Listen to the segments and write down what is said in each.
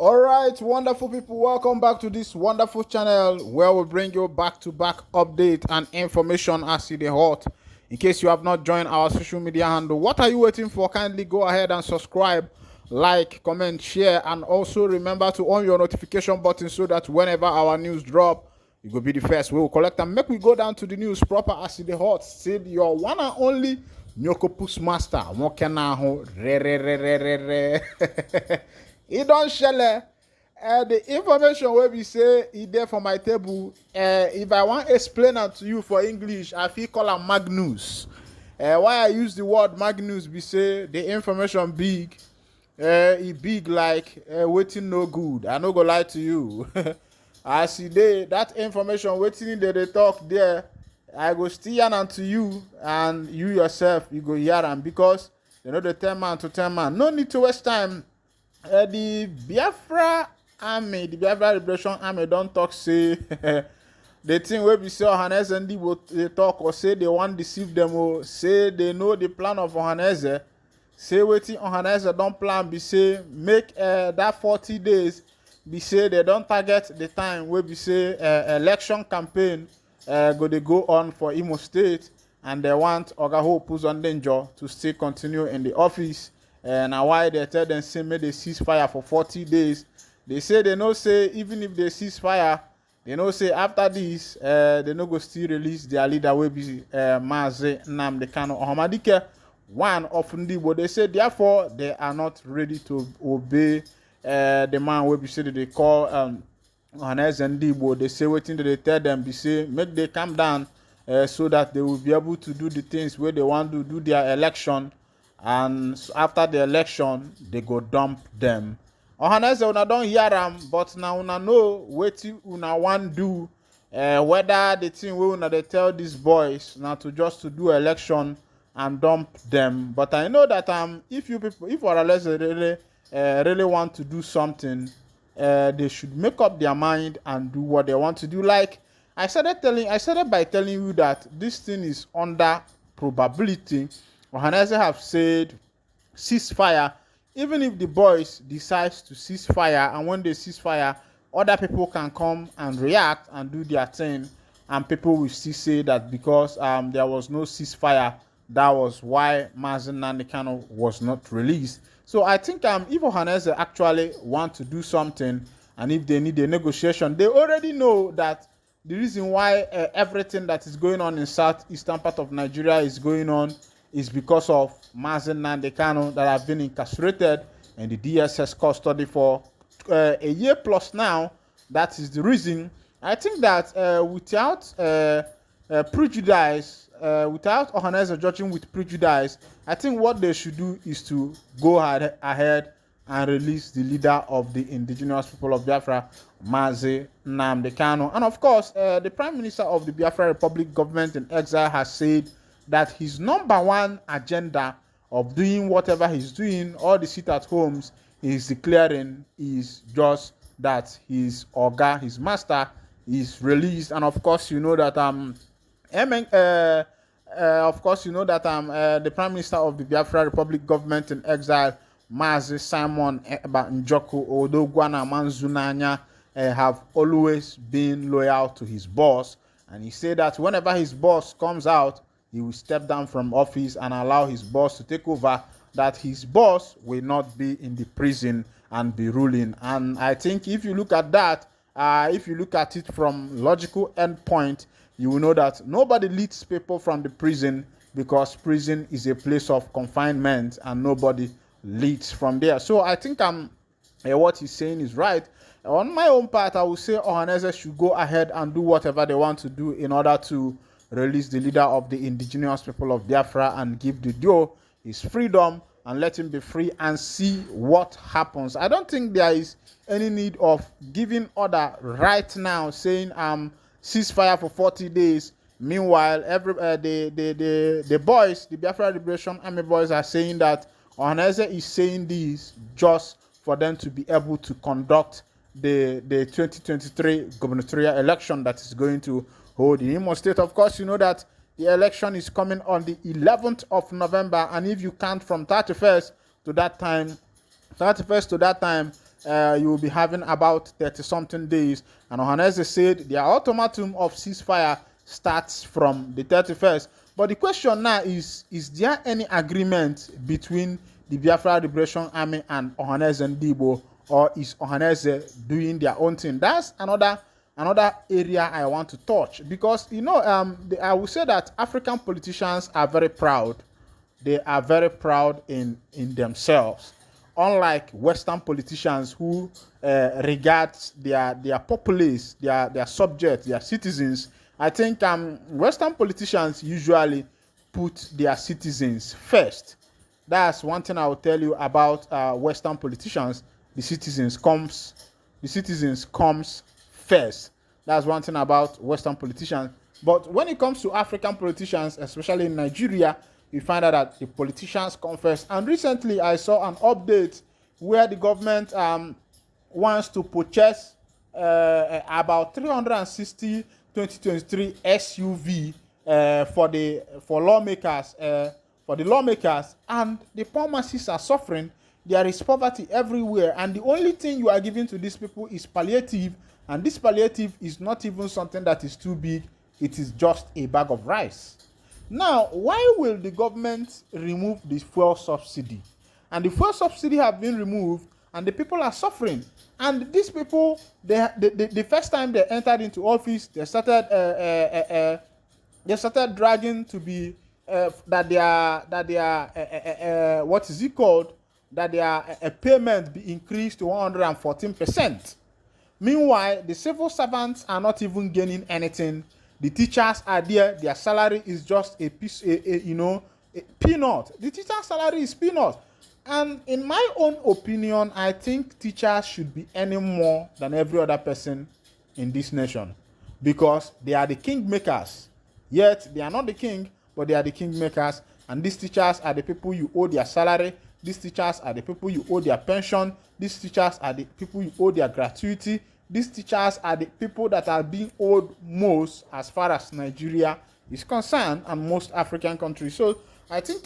All right, wonderful people, welcome back to this wonderful channel where we bring you back-to-back update and information as it is hot. In case you have not joined our social media handle, what are you waiting for? Kindly go ahead and subscribe, like, comment, share, and also remember to on your notification button so that whenever our news drop, you will be the first. We will collect and make we go down to the news proper as it is hot. Still your one and only Nyokopus Master. Mokenaho re re re re re re. It don't share. The information where we say it there for my table. If I want to explain it to you for English, I feel call it Magnus. Why I use the word Magnus, we say the information big. It big like waiting no good. I no go lie to you. I see that information waiting they talk there. I go still yarn to you, and you yourself you go yarn because you know the 10 man to 10 man. No need to waste time. The Biafra army, the Biafra Liberation Army don't talk say the thing where we say ohanezendigbo they talk or say they want to deceive them or say they know the plan of Ohaneze. Say waiting Ohaneze don't plan be say make that 40 days be say they don't target the time where we say election campaign go on for Imo State, and they want Oga Hope Uzodimma to still continue in the office. Now why they tell them say make they cease fire for 40 days. They say they know say even if they cease fire, they know say after this they no go still release their leader will be Mazi Nnamdi Kanu Ohamadike, one of Ndigbo. They say therefore they are not ready to obey the man will be said they call ohanezendigbo. They say waiting they tell them be say make they calm down so that they will be able to do the things where they want to do their election. And after the election, they go dump them. Ohaneze una don't hear them, but now una know what una want do. Whether the thing we una they tell these boys now to just to do election and dump them. But I know that if you people, if Ohaneze really want to do something, they should make up their mind and do what they want to do. Like I started by telling you that this thing is under probability. Ohaneze have said ceasefire, even if the boys decides to cease fire, and when they cease fire, other people can come and react and do their thing, and people will still say that because there was no ceasefire, that was why Mazi Nnamdi Kanu was not released. So I think if Ohaneze actually want to do something, and if they need a negotiation, they already know that the reason why everything that is going on in southeastern part of Nigeria is going on is because of Mazi Nnamdi Kanu that have been incarcerated in the DSS custody for a year plus now. That is the reason. I think that without prejudice, without Ohaneze judging with prejudice, I think what they should do is to go ahead and release the leader of the indigenous people of Biafra, Mazi Nnamdi Kanu. And of course, the Prime Minister of the Biafra Republic government in exile has said that his number one agenda of doing whatever he's doing, all the sit-at-homes he's declaring, is just that his Oga, his master, is released. And of course, you know that the Prime Minister of the Biafra Republic government in exile, Mazi Simon Njoku Odogwana Manzunanya, have always been loyal to his boss, and he said that whenever his boss comes out, he will step down from office and allow his boss to take over, that his boss will not be in the prison and be ruling. And I think if you look at that, if you look at it from logical endpoint, you will know that nobody leads people from the prison, because prison is a place of confinement and nobody leads from there. So I think what he's saying is right. On my own part, I would say Ohaneze should go ahead and do whatever they want to do in order to release the leader of the indigenous people of Biafra and give the duo his freedom and let him be free and see what happens. I don't think there is any need of giving order right now saying ceasefire for 40 days. Meanwhile, the boys, the Biafra Liberation Army boys, are saying that Ohaneze is saying this just for them to be able to conduct the 2023 gubernatorial election that is going to hold in Imo State. Of course, you know that the election is coming on the 11th of November, and if you count from 31st to that time, you will be having about 30-something days. And Ohaneze said their ultimatum of ceasefire starts from the 31st. But the question now is there any agreement between the Biafra Liberation Army and Ohanezendigbo, or is Ohaneze doing their own thing? That's another area I want to touch, because I will say that African politicians are very proud. They are very proud in themselves, unlike Western politicians who regard their populace, their subjects, their citizens. I think Western politicians usually put their citizens first. That's one thing I will tell you about Western politicians. The citizens comes first. That's one thing about Western politicians. But when it comes to African politicians, especially in Nigeria, you find out that the politicians come first. And recently, I saw an update where the government wants to purchase about 360 2023 SUV for lawmakers, and the poor masses are suffering. There is poverty everywhere, and the only thing you are giving to these people is palliative, and this palliative is not even something that is too big. It is just a bag of rice. Now, why will the government remove the fuel subsidy? And the fuel subsidy have been removed, and the people are suffering. And these people, the first time they entered into office, they started dragging to be that their payment be increased to 114%. Meanwhile, the civil servants are not even gaining anything. The teachers are there. Their salary is just a peanut. The teacher's salary is peanut. And in my own opinion, I think teachers should be earning more than every other person in this nation, because they are the king makers. Yet they are not the king, but they are the king makers. And these teachers are the people you owe their salary. These teachers are the people you owe their pension. These teachers are the people you owe their gratuity. These teachers are the people that are being owed most as far as Nigeria is concerned, and most African countries. So I think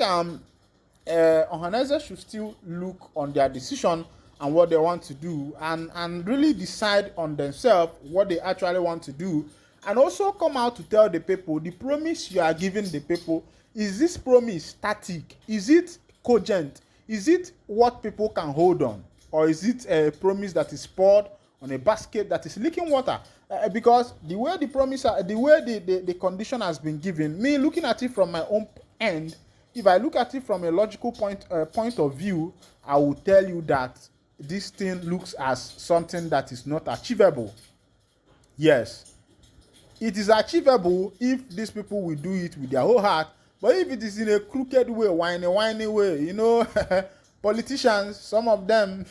Ohaneze should still look on their decision and what they want to do, and really decide on themselves what they actually want to do, and also come out to tell the people the promise you are giving the people. Is this promise static? Is it cogent? Is it what people can hold on? Or is it a promise that is poured on a basket that is leaking water? Because the way the promise, the way the condition has been given, me looking at it from my own end, if I look at it from a logical point of view, I will tell you that this thing looks as something that is not achievable. Yes, it is achievable if these people will do it with their whole heart. But if it is in a crooked way, whiny way, politicians, some of them,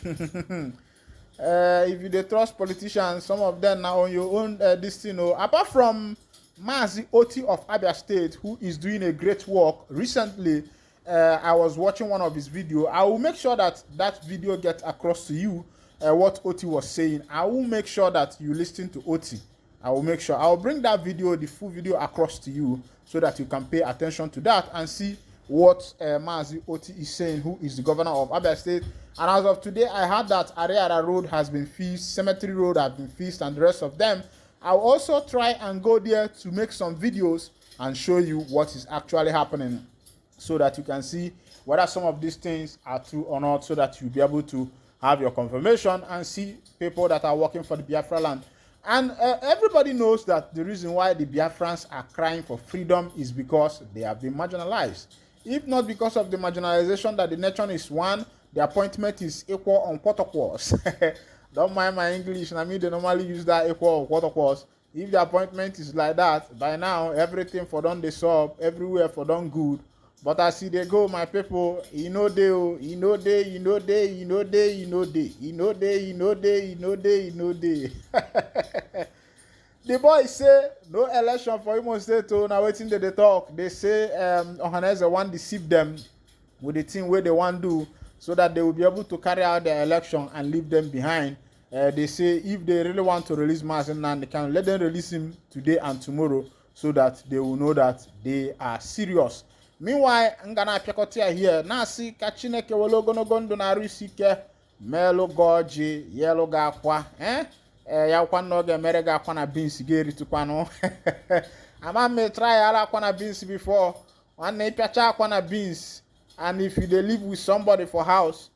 if you trust politicians, some of them now on your own this, apart from Mazi Oti of Abia State, who is doing a great work. Recently, I was watching one of his videos. I will make sure that video gets across to you what Oti was saying. I will make sure that you listen to Oti. I will make sure. I will bring that video, the full video, across to you so that you can pay attention to that and see what Mazi Oti is saying, who is the governor of Abia State. And as of today, I heard that Ariara Road has been fixed, Cemetery Road has been fixed, and the rest of them. I'll also try and go there to make some videos and show you what is actually happening, so that you can see whether some of these things are true or not, so that you'll be able to have your confirmation and see people that are working for the Biafra land. And everybody knows that the reason why the Biafrans are crying for freedom is because they have been marginalized. If not because of the marginalization that the nation is one, the appointment is equal on protocols. Don't mind my English. I mean, they normally use that equal on protocols. If the appointment is like that, by now, everything for them they solve, everywhere for them good. But as see they go, my people, the boys say no election for Imo State. Now waiting they talk. They say Ohaneze want to deceive them with the thing where they want to do, so that they will be able to carry out their election and leave them behind. They say if they really want to release Mazen, they can let them release him today and tomorrow, so that they will know that they are serious. Meanwhile, Ngana Piakotia here, Nasi Kachineke Wologonogondo na Risike, melu goji yellow gakwa ya kwa no ga mere ga kwa na beans geri tukwa no ama me try ala kwa na beans before one na ipiacha kwa na beans. And if you dey live with somebody for house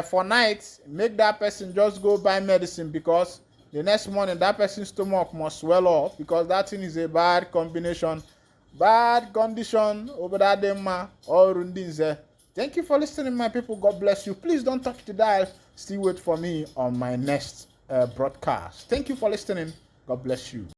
for night, make that person just go buy medicine, because the next morning that person's stomach must swell up, because that thing is a bad combination, bad condition over that demma or rundinze. Thank you for listening, my people. God bless you. Please don't touch the dial. Still wait for me on my next broadcast. Thank you for listening. God bless you.